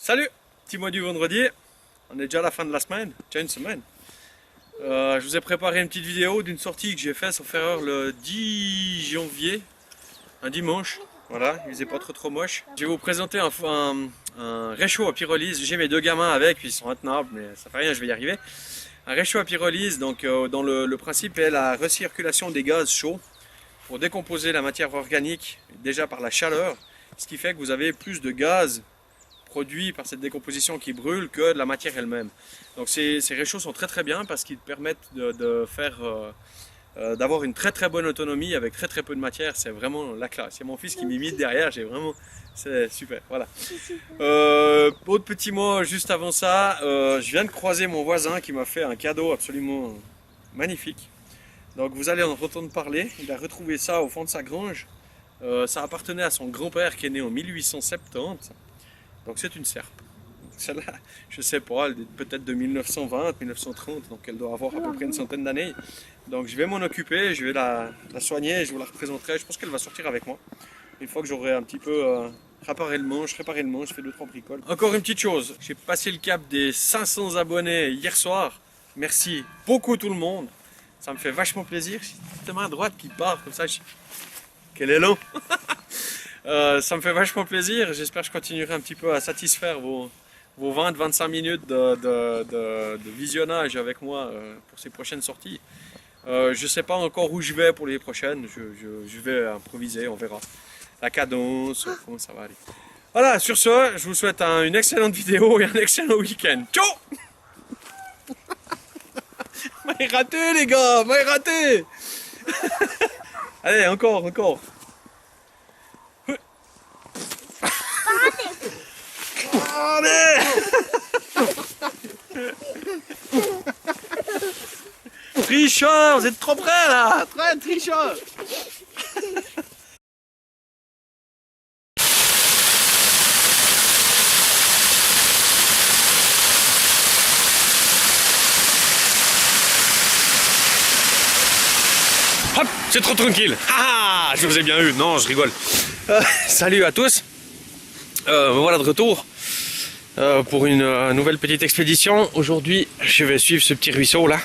Salut, petit mois du vendredi, on est déjà à la fin de la semaine, déjà une semaine. Je vous ai préparé une petite vidéo d'une sortie que j'ai faite sauf erreur le 10 janvier, un dimanche. Voilà, il faisait pas trop moche. Je vais vous présenter un réchaud à pyrolyse. J'ai mes deux gamins avec, puis ils sont intenables, mais ça fait rien, je vais y arriver. Un réchaud à pyrolyse, donc dont le principe est la recirculation des gaz chauds pour décomposer la matière organique déjà par la chaleur, ce qui fait que vous avez plus de gaz produit par cette décomposition qui brûle que de la matière elle-même. Donc ces réchauds sont très bien parce qu'ils permettent d'avoir une très bonne autonomie avec très peu de matière. C'est vraiment la classe. C'est mon fils qui m'imite derrière, c'est super. Voilà. Autre petit mot juste avant ça, je viens de croiser mon voisin qui m'a fait un cadeau absolument magnifique. Donc vous allez en entendre parler. Il a retrouvé ça au fond de sa grange. Ça appartenait à son grand-père qui est né en 1870. Donc c'est une serpe. Celle-là, je sais pas, elle est peut-être de 1920, 1930, donc elle doit avoir à peu près une centaine d'années. Donc je vais m'en occuper, je vais la soigner et je vous la représenterai. Je pense qu'elle va sortir avec moi. Une fois que j'aurai un petit peu réparé le manche, je fais 2-3 bricoles. Encore une petite chose, j'ai passé le cap des 500 abonnés hier soir. Merci beaucoup tout le monde. Ça me fait vachement plaisir. J'ai ta main droite qui part comme ça. Quel élan. Ça me fait vachement plaisir, j'espère que je continuerai un petit peu à satisfaire vos 20-25 minutes de visionnage avec moi pour ces prochaines sorties. Je ne sais pas encore où je vais pour les prochaines, je vais improviser, on verra. La cadence, comment ça va aller. Voilà, sur ce, je vous souhaite une excellente vidéo et un excellent week-end. Ciao. M'avez raté les gars, m'avez raté. Allez, encore. Allez. Tricheur, vous êtes trop près là. Très tricheur. Hop, c'est trop tranquille. Ah, je vous ai bien eu. Non, je rigole. Salut à tous. Me voilà de retour pour une nouvelle petite expédition. Aujourd'hui, je vais suivre ce petit ruisseau là,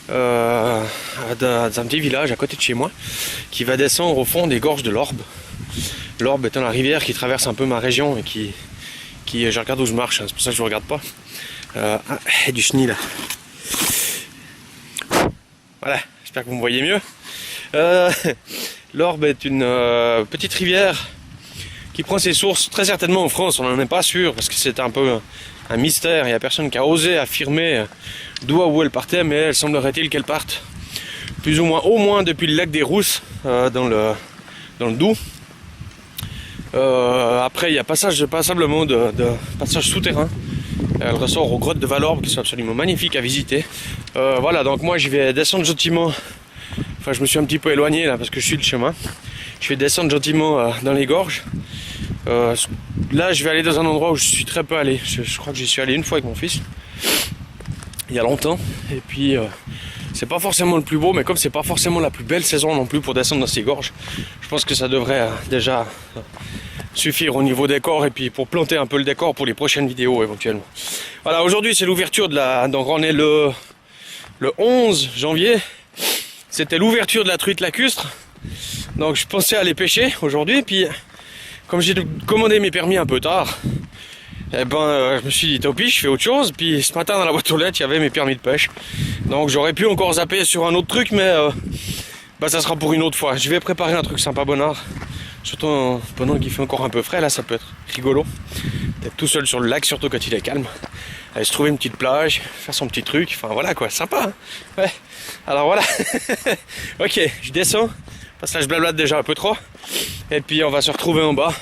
dans un petit village à côté de chez moi, qui va descendre au fond des gorges de l'Orbe. L'Orbe étant la rivière qui traverse un peu ma région et qui je regarde où je marche, hein, c'est pour ça que je ne regarde pas. Il y a du chenil là. Voilà, j'espère que vous me voyez mieux. L'Orbe est une petite rivière qui prend ses sources très certainement en France, on n'en est pas sûr parce que c'est un peu un mystère, il n'y a personne qui a osé affirmer d'où à où elle partait, mais elle semblerait-il qu'elle parte plus ou moins, au moins depuis le lac des Rousses dans le Doubs. Après il y a passablement de passages souterrains, elle ressort aux grottes de Valorbe qui sont absolument magnifiques à visiter. Voilà, donc moi je vais descendre gentiment, enfin je me suis un petit peu éloigné là parce que je suis le chemin. Je vais descendre gentiment dans les gorges. Là je vais aller dans un endroit où je suis très peu allé. Je crois que j'y suis allé une fois avec mon fils il y a longtemps. Et puis c'est pas forcément le plus beau, mais comme c'est pas forcément la plus belle saison non plus pour descendre dans ces gorges, je pense que ça devrait déjà suffire au niveau décor et puis pour planter un peu le décor pour les prochaines vidéos éventuellement. Voilà, aujourd'hui c'est l'ouverture donc on est le 11 janvier. C'était l'ouverture de la truite lacustre. Donc je pensais aller pêcher aujourd'hui, puis comme j'ai commandé mes permis un peu tard, je me suis dit tant pis, je fais autre chose. Puis ce matin dans la boîte aux lettres il y avait mes permis de pêche. Donc j'aurais pu encore zapper sur un autre truc, mais ça sera pour une autre fois. Je vais préparer un truc sympa bonnard, surtout pendant qu'il fait encore un peu frais là, ça peut être rigolo d'être tout seul sur le lac, surtout quand il est calme. Aller se trouver une petite plage, faire son petit truc, enfin voilà quoi, sympa hein. Ouais, alors voilà. Ok, je descends parce que là je blablate déjà un peu trop, et puis on va se retrouver en bas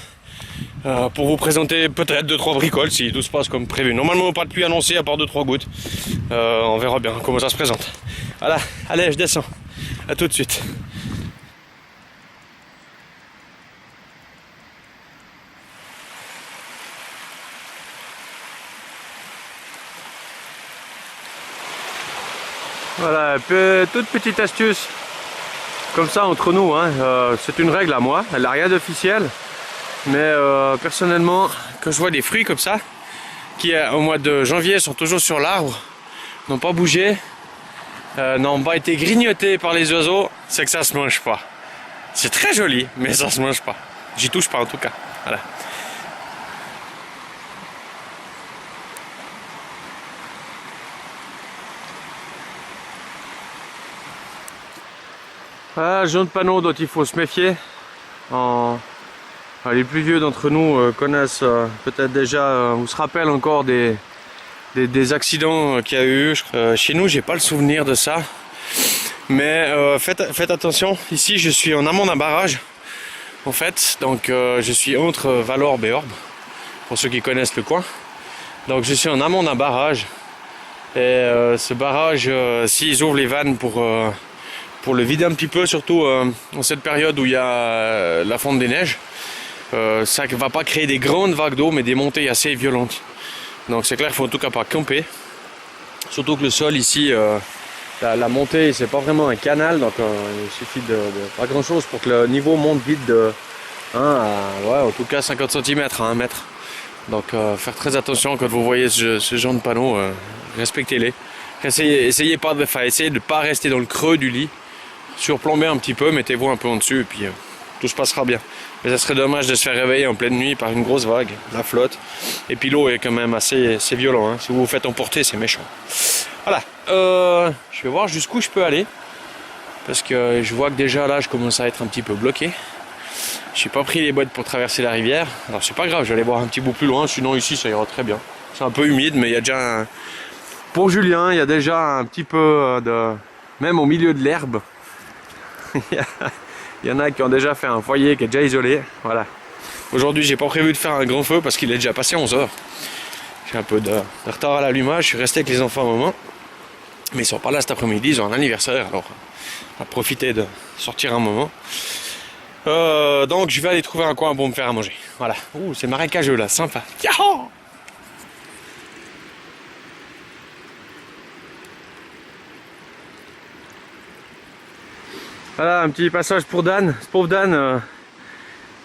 pour vous présenter peut-être 2-3 bricoles si tout se passe comme prévu. Normalement pas de pluie annoncée à part 2-3 gouttes. On verra bien comment ça se présente. Voilà, allez je descends, à tout de suite. Voilà, toute petite astuce comme ça entre nous, hein. C'est une règle à moi, elle n'a rien d'officiel, mais personnellement quand je vois des fruits comme ça, qui au mois de janvier sont toujours sur l'arbre, n'ont pas bougé, n'ont pas été grignotés par les oiseaux, c'est que ça se mange pas. C'est très joli, mais ça se mange pas. J'y touche pas en tout cas. Voilà. Ah, jaune panneau dont il faut se méfier. Les plus vieux d'entre nous connaissent peut-être déjà, ou se rappellent encore des accidents qu'il y a eu. Chez nous, j'ai pas le souvenir de ça. Mais faites attention. Ici, je suis en amont d'un barrage. En fait, donc je suis entre Valorbe et Orbe, pour ceux qui connaissent le coin. Donc je suis en amont d'un barrage. Et ce barrage, s'ils ouvrent les vannes pour le vider un petit peu, surtout en cette période où il y a la fonte des neiges, ça ne va pas créer des grandes vagues d'eau, mais des montées assez violentes. Donc c'est clair qu'il faut en tout cas pas camper. Surtout que le sol ici, la montée, c'est pas vraiment un canal, donc il suffit de pas grand chose pour que le niveau monte vite de 1 à, ouais, en tout cas 50 cm à 1 mètre. Donc faire très attention quand vous voyez ce genre de panneaux, respectez-les. Essayez de ne pas rester dans le creux du lit. Surplombez un petit peu, mettez-vous un peu en dessus et puis tout se passera bien. Mais ça serait dommage de se faire réveiller en pleine nuit par une grosse vague, la flotte. Et puis l'eau est quand même assez violent, hein. Si vous vous faites emporter, c'est méchant. Voilà, je vais voir jusqu'où je peux aller. Parce que je vois que déjà là, je commence à être un petit peu bloqué. Je n'ai pas pris les bottes pour traverser la rivière. Alors c'est pas grave, je vais aller voir un petit bout plus loin, sinon ici ça ira très bien. C'est un peu humide, mais il y a déjà pour Julien, il y a déjà un petit peu même au milieu de l'herbe. Il y en a qui ont déjà fait un foyer qui est déjà isolé. Voilà. Aujourd'hui, j'ai pas prévu de faire un grand feu parce qu'il est déjà passé 11 h. J'ai un peu de retard à l'allumage. Je suis resté avec les enfants un moment. Mais ils sont pas là cet après-midi, ils ont un anniversaire. Alors, on va profiter de sortir un moment. Donc, je vais aller trouver un coin pour me faire à manger. Voilà. Ouh, c'est marécageux là, sympa. Yahoo! Voilà, un petit passage pour Dan. Ce pauvre Dan,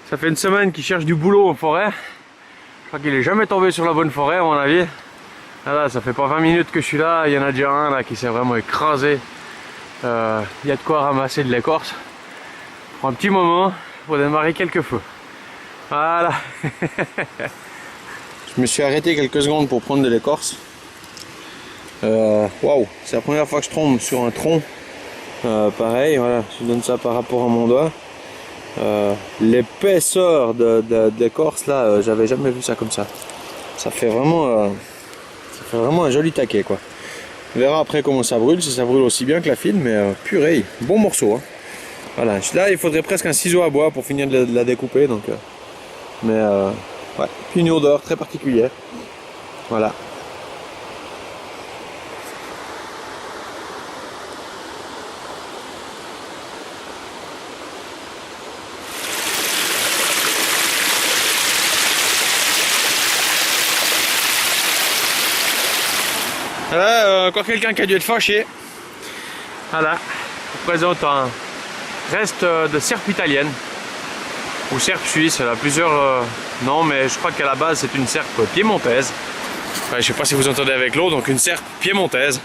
ça fait une semaine qu'il cherche du boulot en forêt. Je crois qu'il est jamais tombé sur la bonne forêt à mon avis. Voilà, ça fait pas 20 minutes que je suis là, il y en a déjà un là qui s'est vraiment écrasé. Il y a de quoi ramasser de l'écorce. Pour un petit moment, pour démarrer quelques feux. Voilà. Je me suis arrêté quelques secondes pour prendre de l'écorce. Waouh, c'est la première fois que je tombe sur un tronc. Pareil, voilà, je donne ça par rapport à mon doigt. L'épaisseur de l'écorce là, j'avais jamais vu ça comme ça. Ça fait vraiment un joli taquet quoi. On verra après comment ça brûle, si ça brûle aussi bien que la fine, mais purée, bon morceau. Hein. Voilà, là il faudrait presque un ciseau à bois pour finir de la découper, donc. Ouais, puis une odeur très particulière. Voilà. Là, encore quelqu'un qui a dû être fâché. Voilà, je vous présente un reste de serpe italienne ou serpe suisse. Elle a plusieurs noms, mais je crois qu'à la base c'est une serpe piémontaise. Je ne sais pas si vous entendez avec l'eau, donc une serpe piémontaise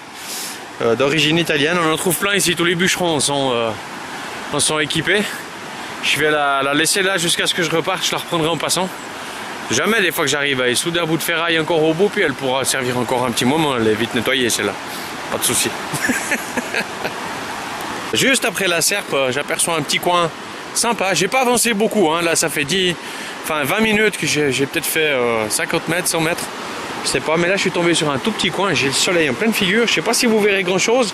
d'origine italienne. On en trouve plein ici, tous les bûcherons en sont équipés. Je vais la laisser là jusqu'à ce que je reparte, je la reprendrai en passant. Jamais des fois que j'arrive à souder un bout de ferraille encore au bout, puis elle pourra servir encore un petit moment, elle est vite nettoyée celle-là, pas de souci. Juste après la serpe, j'aperçois un petit coin sympa, j'ai pas avancé beaucoup, hein. Là ça fait 20 minutes que j'ai peut-être fait 50 mètres, 100 mètres, je sais pas, mais là je suis tombé sur un tout petit coin, j'ai le soleil en pleine figure, je sais pas si vous verrez grand chose.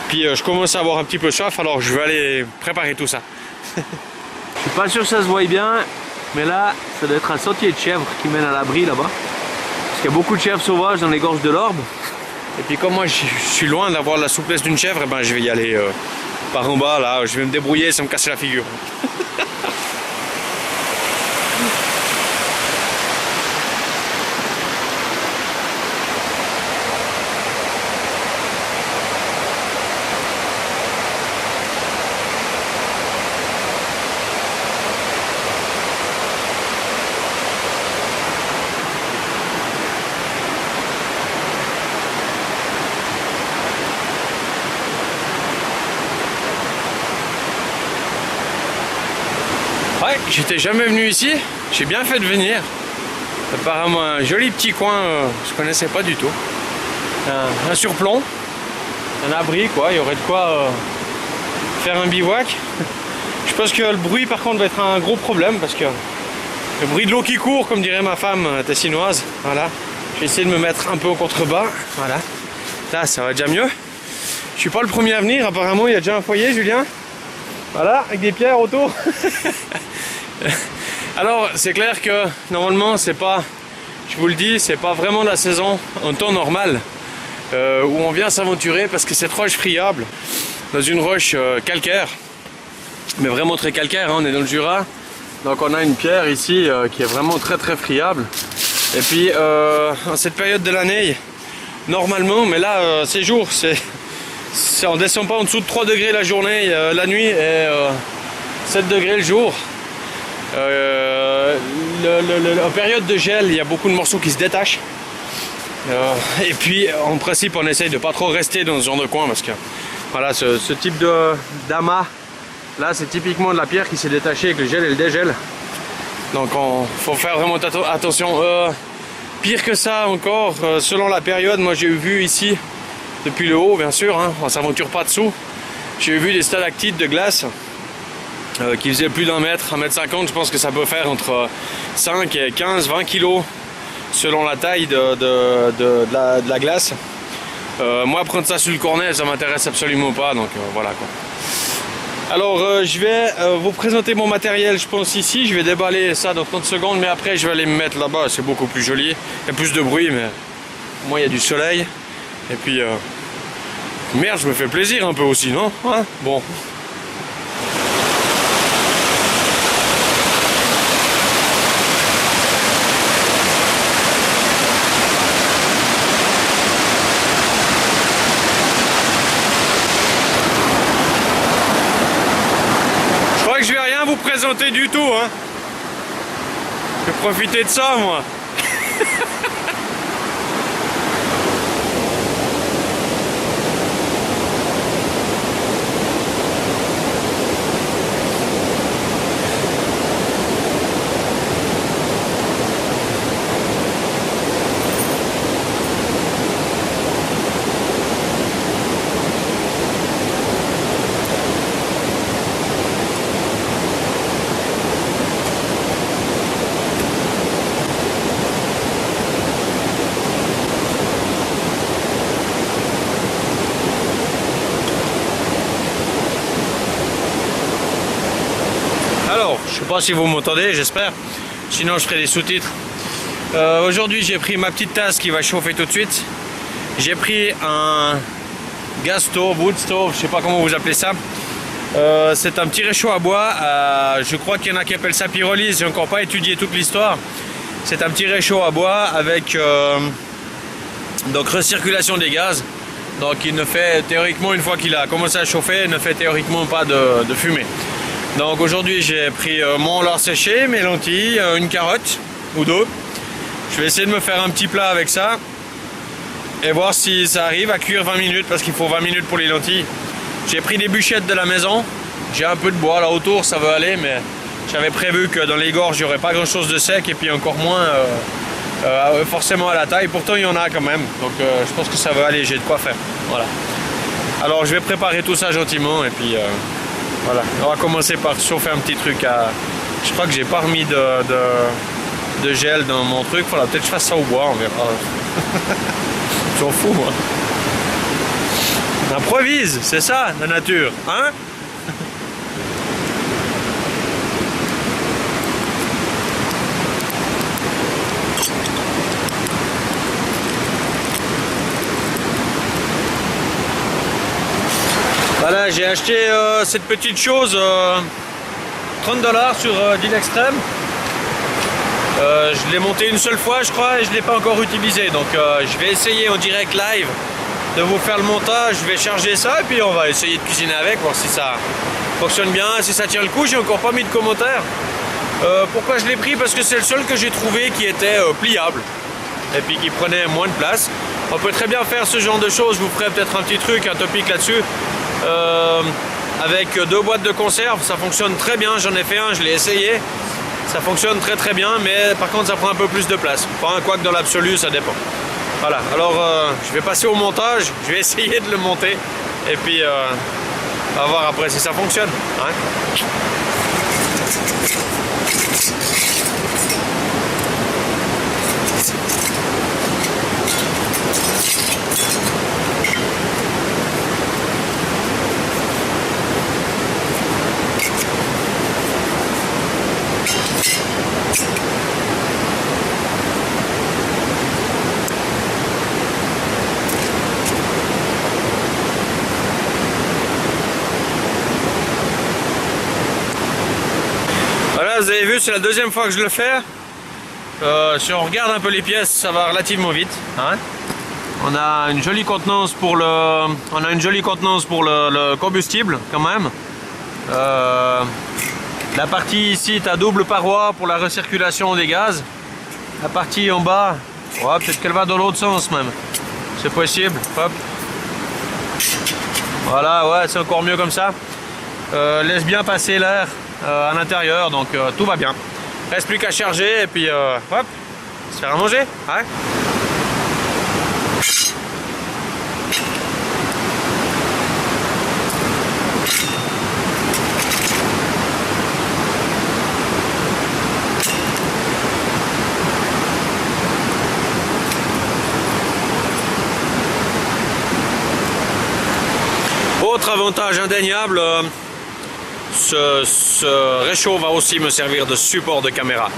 Puis je commence à avoir un petit peu soif, alors je vais aller préparer tout ça. Je suis pas sûr que ça se voit bien, mais là, ça doit être un sentier de chèvres qui mène à l'abri là-bas. Parce qu'il y a beaucoup de chèvres sauvages dans les gorges de l'Orbe. Et puis comme moi je suis loin d'avoir la souplesse d'une chèvre, ben, je vais y aller par en bas, là, je vais me débrouiller sans me casser la figure. Ouais, j'étais jamais venu ici, j'ai bien fait de venir. Apparemment un joli petit coin, je connaissais pas du tout. Un surplomb, un abri quoi, il y aurait de quoi faire un bivouac. Je pense que le bruit par contre va être un gros problème parce que le bruit de l'eau qui court, comme dirait ma femme tessinoise, voilà. Je vais essayer de me mettre un peu au contrebas, voilà. Là ça va déjà mieux. Je suis pas le premier à venir, apparemment il y a déjà un foyer, Julien. Voilà, avec des pierres autour. Alors c'est clair que normalement c'est pas, je vous le dis, c'est pas vraiment la saison en temps normal où on vient s'aventurer parce que cette roche friable dans une roche calcaire, mais vraiment très calcaire, hein, on est dans le Jura, donc on a une pierre ici qui est vraiment très très friable. Et puis en cette période de l'année, normalement, mais là ces jours, on descend pas en dessous de 3 degrés la journée, la nuit et 7 degrés le jour. En période de gel, il y a beaucoup de morceaux qui se détachent. Et puis en principe on essaye de pas trop rester dans ce genre de coin parce que voilà, ce type d'amas là c'est typiquement de la pierre qui s'est détachée avec le gel et le dégel. Donc il faut faire vraiment attention. Pire que ça encore, selon la période, moi j'ai vu ici depuis le haut bien sûr, hein, on s'aventure pas dessous. J'ai vu des stalactites de glace qui faisaient plus d'1 mètre, 1,50 m, je pense que ça peut faire entre 5 et 15, 20 kg selon la taille de la glace. Moi prendre ça sur le cornet ça m'intéresse absolument pas, donc voilà quoi. Alors je vais vous présenter mon matériel, je pense ici, je vais déballer ça dans 30 secondes, mais après je vais aller me mettre là-bas, c'est beaucoup plus joli, il y a plus de bruit, mais au moins il y a du soleil, et puis merde, je me fais plaisir un peu aussi, non hein. Bon. Je vais rien vous présenter du tout, hein. Je vais profiter de ça, moi. Alors, je sais pas si vous m'entendez, j'espère. Sinon, je ferai des sous-titres. Aujourd'hui, j'ai pris ma petite tasse qui va chauffer tout de suite. J'ai pris un gas stove, wood stove, je sais pas comment vous appelez ça. C'est un petit réchaud à bois. Je crois qu'il y en a qui appellent ça pyrolyse. J'ai encore pas étudié toute l'histoire. C'est un petit réchaud à bois avec donc recirculation des gaz. Donc, il ne fait théoriquement, une fois qu'il a commencé à chauffer, il ne fait théoriquement pas de fumée. Donc aujourd'hui j'ai pris mon lard séché, mes lentilles, une carotte ou deux. Je vais essayer de me faire un petit plat avec ça et voir si ça arrive à cuire 20 minutes parce qu'il faut 20 minutes pour les lentilles. J'ai pris des bûchettes de la maison, j'ai un peu de bois là autour, ça va aller, mais j'avais prévu que dans les gorges il n'y aurait pas grand chose de sec et puis encore moins forcément à la taille. Pourtant il y en a quand même, donc je pense que ça va aller, j'ai de quoi faire. Voilà. Alors je vais préparer tout ça gentiment et puis voilà, on va commencer par chauffer un petit truc à... Je crois que j'ai pas remis de gel dans mon truc, voilà, peut-être que je fasse ça au bois, on verra. J'en fous moi. On improvise, c'est ça la nature, hein? Voilà, j'ai acheté cette petite chose 30 $ sur Deal Extreme. Je l'ai monté une seule fois je crois et je ne l'ai pas encore utilisé, donc je vais essayer en direct live de vous faire le montage. Je vais charger ça et puis on va essayer de cuisiner avec, voir si ça fonctionne bien, si ça tient le coup. J'ai encore pas mis de commentaires. Pourquoi je l'ai pris? Parce que c'est le seul que j'ai trouvé qui était pliable et puis qui prenait moins de place. On peut très bien faire ce genre de choses, je vous ferai peut-être un petit truc, un topic là-dessus. avec 2 boîtes de conserve, ça fonctionne très bien. J'en ai fait un, je l'ai essayé. Ça fonctionne très très bien, mais par contre ça prend un peu plus de place. Enfin, quoi que dans l'absolu, ça dépend. Voilà, alors je vais passer au montage, je vais essayer de le monter et puis on va voir après si ça fonctionne. Hein. Voilà, vous avez vu, c'est la deuxième fois que je le fais. Si on regarde un peu les pièces, ça va relativement vite. Hein. On a une jolie contenance pour le combustible quand même. La partie ici est à double paroi pour la recirculation des gaz. La partie en bas, ouais, peut-être qu'elle va dans l'autre sens même. C'est possible. Hop. Voilà, ouais, c'est encore mieux comme ça. Laisse bien passer l'air à l'intérieur, donc tout va bien. Reste plus qu'à charger et puis hop, se faire à manger. Hein. Autre avantage indéniable, ce réchaud va aussi me servir de support de caméra.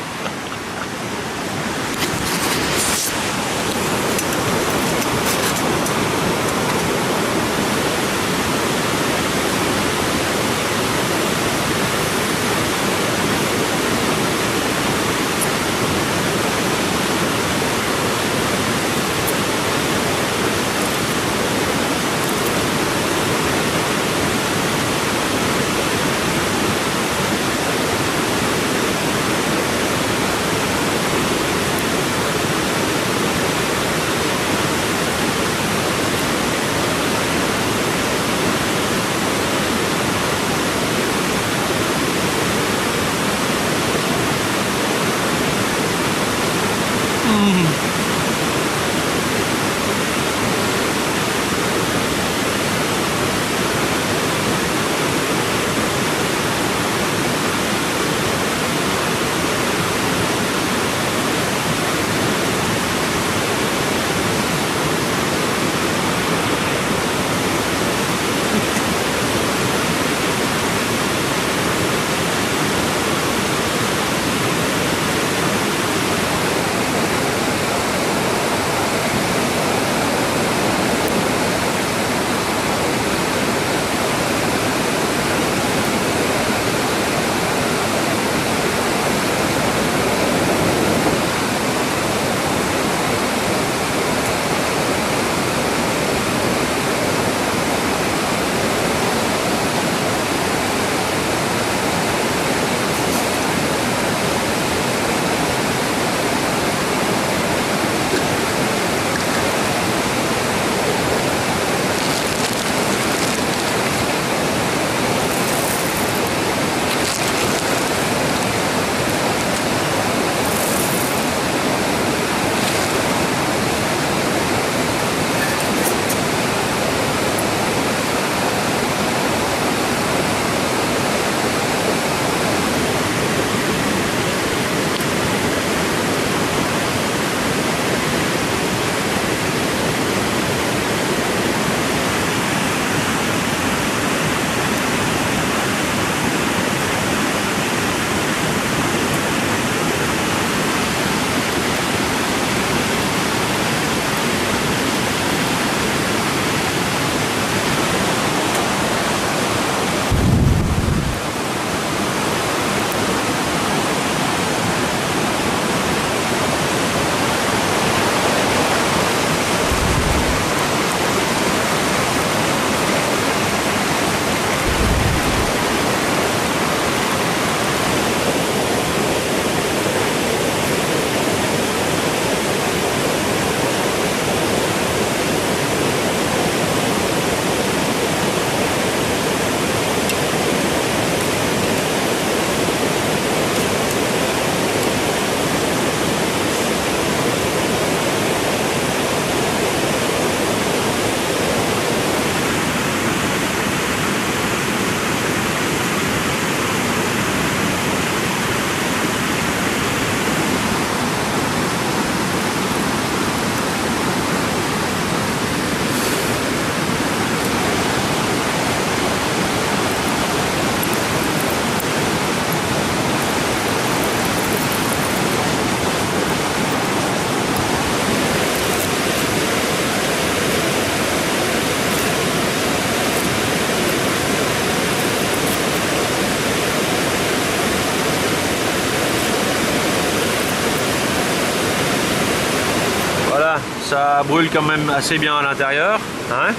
ça brûle quand même assez bien à l'intérieur. Hein.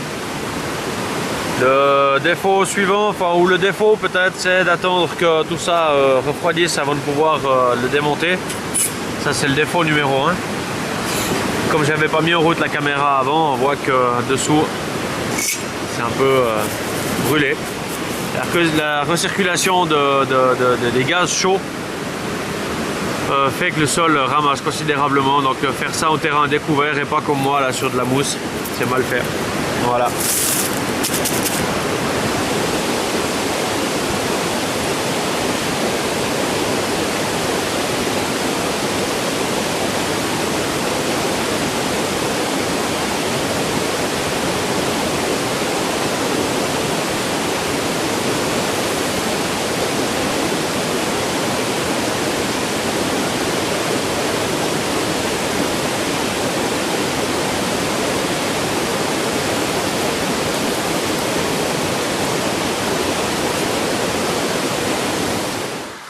Le défaut suivant, enfin, ou le défaut peut-être, c'est d'attendre que tout ça refroidisse avant de pouvoir le démonter. Ça c'est le défaut numéro 1. Comme j'avais pas mis en route la caméra avant, on voit que dessous c'est un peu brûlé. La recirculation des gaz chauds fait que le sol ramasse considérablement. Donc faire ça en terrain découvert et pas comme moi là sur de la mousse, c'est mal fait. Voilà.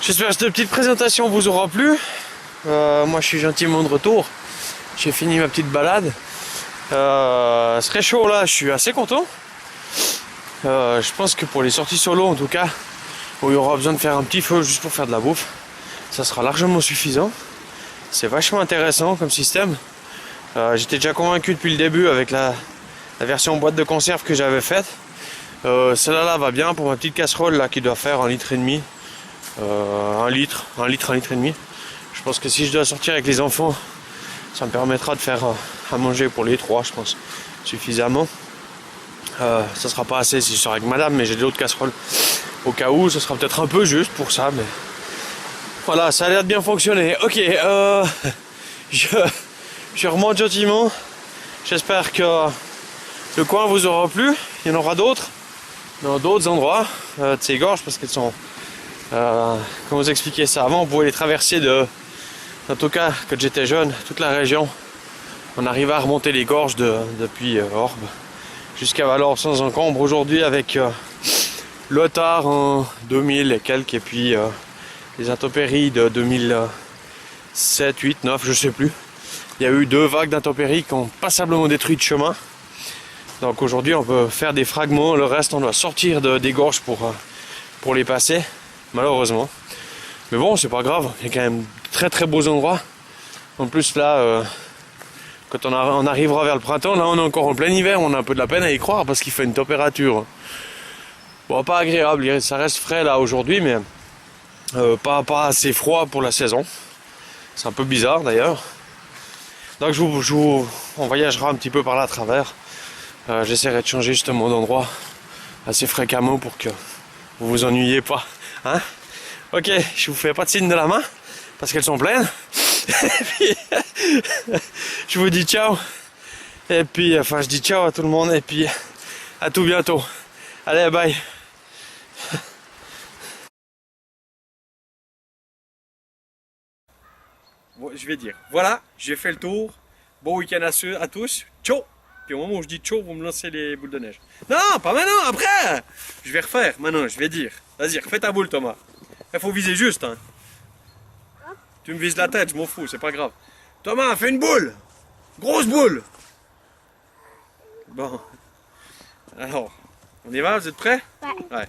J'espère que cette petite présentation vous aura plu. Moi je suis gentiment de retour. J'ai fini ma petite balade. C'est très chaud là, je suis assez content. Je pense que pour les sorties solo en tout cas, où il y aura besoin de faire un petit feu juste pour faire de la bouffe, ça sera largement suffisant. C'est vachement intéressant comme système. J'étais déjà convaincu depuis le début avec la version boîte de conserve que j'avais faite. Celle-là va bien pour ma petite casserole là qui doit faire 1,5 litre. 1 litre et demi. Je pense que si je dois sortir avec les enfants, ça me permettra de faire à manger pour les 3, je pense, suffisamment. Ça sera pas assez si je sors avec madame, mais j'ai d'autres casseroles au cas où, ce sera peut-être un peu juste pour ça, mais voilà, ça a l'air de bien fonctionner. Ok, je remonte gentiment. J'espère que le coin vous aura plu. Il y en aura d'autres dans d'autres endroits de ces gorges parce qu'elles sont comment vous expliquer ça, avant on pouvait les traverser en tout cas quand j'étais jeune, toute la région on arrivait à remonter les gorges depuis Orbe jusqu'à Valorbe sans encombre. Aujourd'hui avec l'Otard en 2000 et quelques et puis les intempéries de 2007, 8, 9 je sais plus, il y a eu 2 vagues d'intempéries qui ont passablement détruit le chemin. Donc aujourd'hui on peut faire des fragments, le reste on doit sortir des gorges pour les passer, malheureusement. Mais bon, c'est pas grave, il y a quand même très très beaux endroits. En plus là, quand on arrivera vers le printemps, là on est encore en plein hiver, on a un peu de la peine à y croire parce qu'il fait une température, bon, pas agréable, ça reste frais là aujourd'hui, mais pas assez froid pour la saison. C'est un peu bizarre d'ailleurs. Donc on voyagera un petit peu par là à travers. J'essaierai de changer justement d'endroit assez fréquemment pour que vous vous ennuyez pas. Hein? Ok, je vous fais pas de signe de la main parce qu'elles sont pleines. Puis, je vous dis ciao. Et puis, enfin, je dis ciao à tout le monde et puis à tout bientôt. Allez, bye. Bon, je vais dire, voilà, j'ai fait le tour. Bon week-end à tous. Ciao. Puis au moment où je dis ciao, vous me lancez les boules de neige. Non, pas maintenant, après. Je vais refaire, maintenant, je vais dire. Vas-y, refais ta boule, Thomas. Il faut viser juste, hein. Tu me vises la tête, je m'en fous, c'est pas grave. Thomas, fais une boule. Grosse boule. Bon. Alors, on y va, vous êtes prêts? Ouais. Ouais.